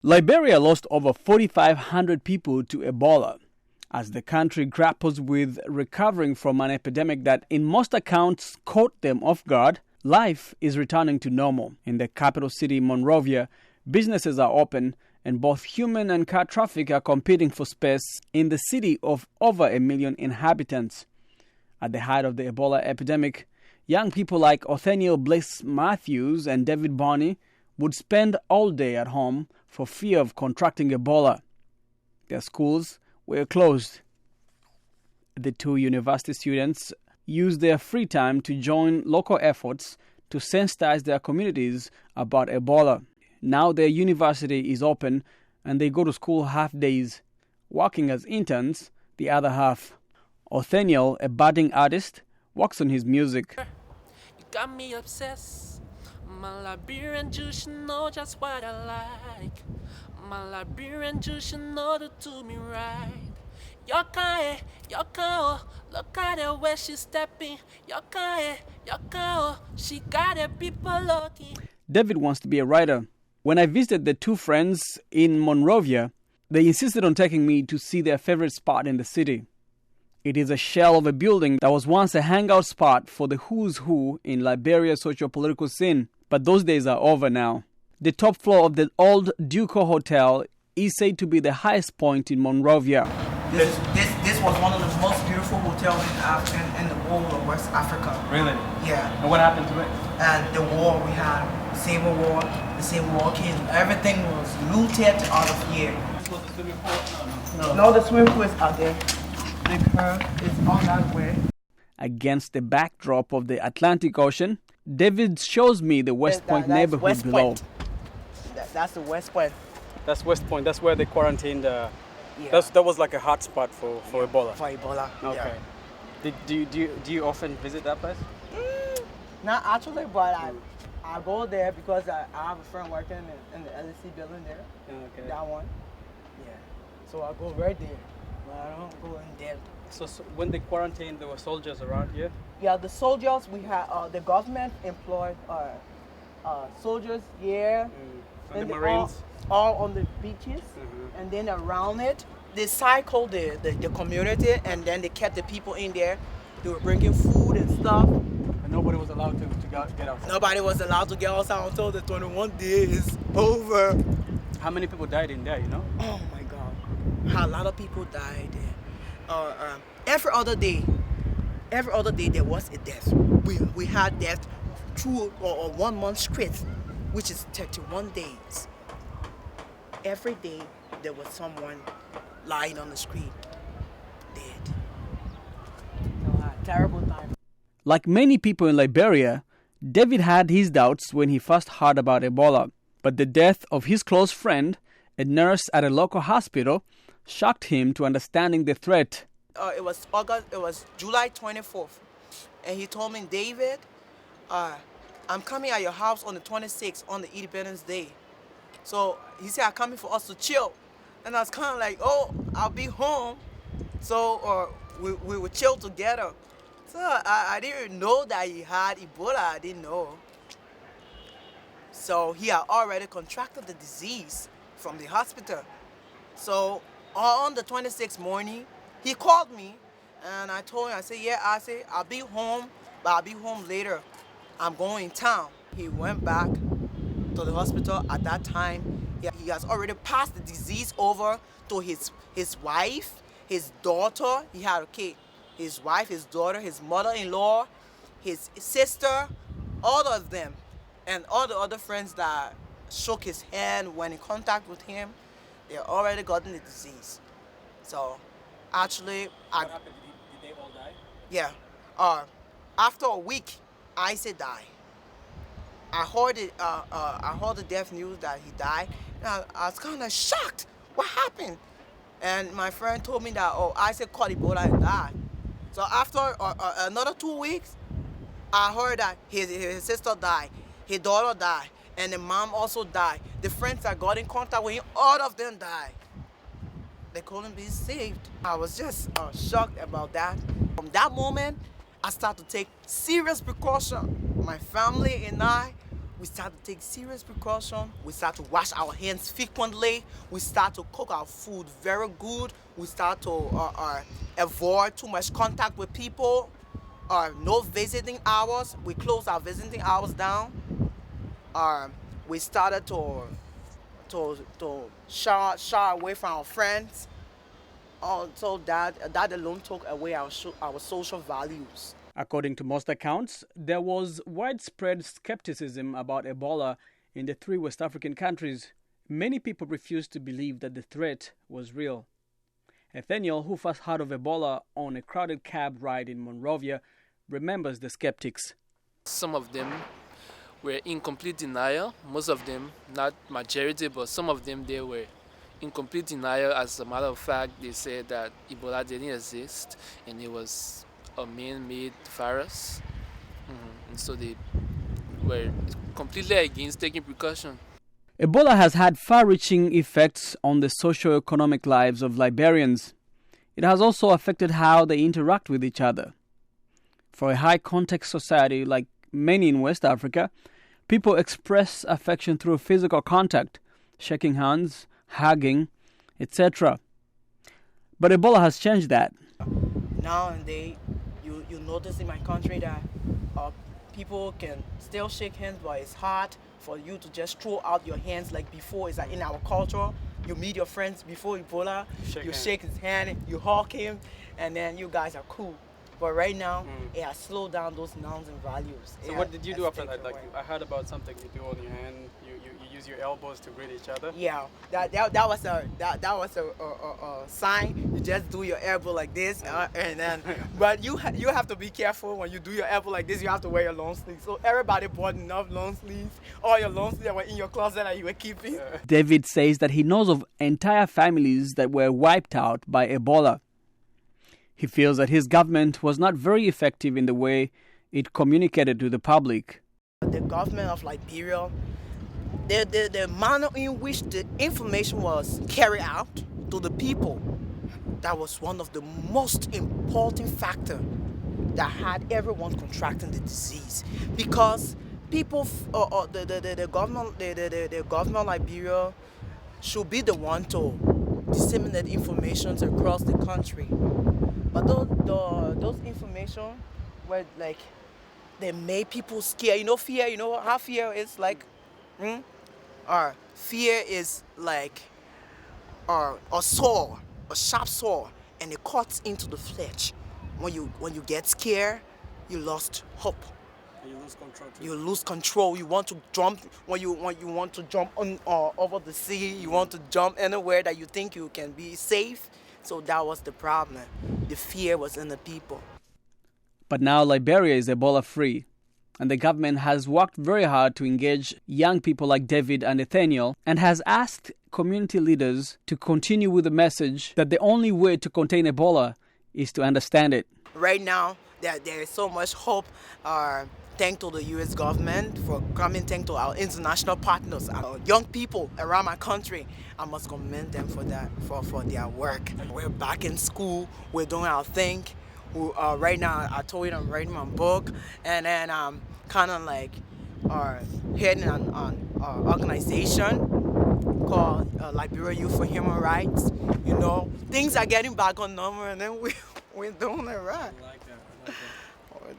Liberia lost over 4,500 people to Ebola as the country grapples with recovering from an epidemic that, in most accounts, caught them off guard. Life is returning to normal. In the capital city, Monrovia, businesses are open and both human and car traffic are competing for space in the city of over 1 million inhabitants. At the height of the Ebola epidemic, young people like Othniel Bliss Matthews and David Barney would spend all day at home for fear of contracting Ebola. Their schools were closed. The two university students used their free time to join local efforts to sensitize their communities about Ebola. Now their university is open and they go to school half days, working as interns the other half. Othniel, a budding artist, works on his music. You got me obsessed. My Liberian Jews should know just what I like. My Liberian Jews should know to do me right. Yoka, look at her where she's stepping. Yoka, she got her people looking. David wants to be a writer. When I visited the two friends in Monrovia, they insisted on taking me to see their favorite spot in the city. It is a shell of a building that was once a hangout spot for the who's who in Liberia's socio-political scene. But those days are over now. The top floor of the old Duco Hotel is said to be the highest point in Monrovia. This was one of the most beautiful hotels in the whole of West Africa. Really? Yeah. And what happened to it? And the war we had, the Civil War came, everything was looted out of here. No, the swimming pool is out there. The curve is on that way. Against the backdrop of the Atlantic Ocean, David shows me the West Point neighborhood West below. Point. That's the West Point. That's West Point. That's where they quarantined. Yeah. That was like a hot spot for Ebola. For Ebola. Okay. Yeah. Do you often visit that place? Not actually, but I go there because I have a friend working in the LSC building there. Okay. That one. Yeah. So I go right there. But I don't go in there. So when they quarantined, there were soldiers around here? Yeah, the soldiers, we had, the government employed soldiers here. And the Marines? All on the beaches. And then around it, they cycled the community, and then they kept the people in there. They were bringing food and stuff. And nobody was allowed to get outside? Nobody was allowed to get outside until the 21 days is over. How many people died in there, you know? Oh my God. A lot of people died there. Every other day there was a death. We had death through 1 month straight, which is 31 days. Every day there was someone lying on the street, dead. Terrible time. Like many people in Liberia, David had his doubts when he first heard about Ebola. But the death of his close friend, a nurse at a local hospital, shocked him to understanding the threat. It was July 24th, and he told me, David, I'm coming at your house on the 26th, on the Independence Day. So he said, I'm coming for us to chill. And I was kind of like, oh, I'll be home. So we would chill together. So I didn't know that he had Ebola. I didn't know. So he had already contracted the disease from the hospital. So on the 26th morning, he called me, and I told him, I said, I'll be home, but I'll be home later. I'm going in town. He went back to the hospital. At that time, he has already passed the disease over to his wife, his daughter. He had a kid. His wife, his daughter, his mother-in-law, his sister, all of them, and all the other friends that shook his hand, went in contact with him, they already gotten the disease. So actually, What happened? Did they all die? Yeah. After a week, Isaac died. I heard the death news that he died. And I was kind of shocked. What happened? And my friend told me that, Isaac caught Ebola and died. So after another 2 weeks, I heard that his sister died, his daughter died, and the mom also died. The friends that got in contact with him, all of them died. They couldn't be saved. I was just shocked about that. From that moment, I started to take serious precaution. My family and I, we start to take serious precaution. We start to wash our hands frequently. We start to cook our food very good. We start to avoid too much contact with people. No visiting hours. We close our visiting hours down. We started to shy away from our friends. So that alone took away our social values. According to most accounts, there was widespread skepticism about Ebola in the three West African countries. Many people refused to believe that the threat was real. Nathaniel, who first heard of Ebola on a crowded cab ride in Monrovia, remembers the skeptics. Some of them were in complete denial. Most of them, not majority, but some of them, they were in complete denial. As a matter of fact, they said that Ebola didn't exist and it was a man-made virus. And so they were completely against taking precaution. Ebola has had far-reaching effects on the socio-economic lives of Liberians. It has also affected how they interact with each other. For a high-context society like many in West Africa, people express affection through physical contact, shaking hands, hugging, etc. But Ebola has changed that. Nowadays, you notice in my country that people can still shake hands, but it's hard for you to just throw out your hands like before. It's like in our culture, you meet your friends before Ebola, you shake his hand, you hug him, and then you guys are cool. But right now, it has slowed down those nouns and values. So what did you do after that? Like, I heard about something you do on your hand. You use your elbows to greet each other. Yeah, that was a sign. You just do your elbow like this, and then. But you have to be careful when you do your elbow like this. You have to wear your long sleeves. So everybody bought enough long sleeves. All your long sleeves that were in your closet that you were keeping. David says that he knows of entire families that were wiped out by Ebola. He feels that his government was not very effective in the way it communicated to the public. The government of Liberia, the manner in which the information was carried out to the people, that was one of the most important factors that had everyone contracting the disease. Because people, the government of Liberia should be the one to disseminate information across the country. But those information were like, they made people scared. Fear, how fear is like? Fear is like a sword, a sharp sword, and it cuts into the flesh. When you get scared, you lost hope. And you lose control too. You lose control. You want to jump when you want to jump over the sea. You want to jump anywhere that you think you can be safe. So that was the problem. The fear was in the people. But now Liberia is Ebola-free, and the government has worked very hard to engage young people like David and Nathaniel, and has asked community leaders to continue with the message that the only way to contain Ebola is to understand it. Right now, there is so much hope. Thanks to the U.S. government for coming. Thanks to our international partners, our young people around my country. I must commend them for that, for their work. We're back in school. We're doing our thing. Right now, I told you I'm writing my book, and then I'm kind of like heading an organization called Liberia Youth for Human Rights. Things are getting back on normal, and then we're doing it right.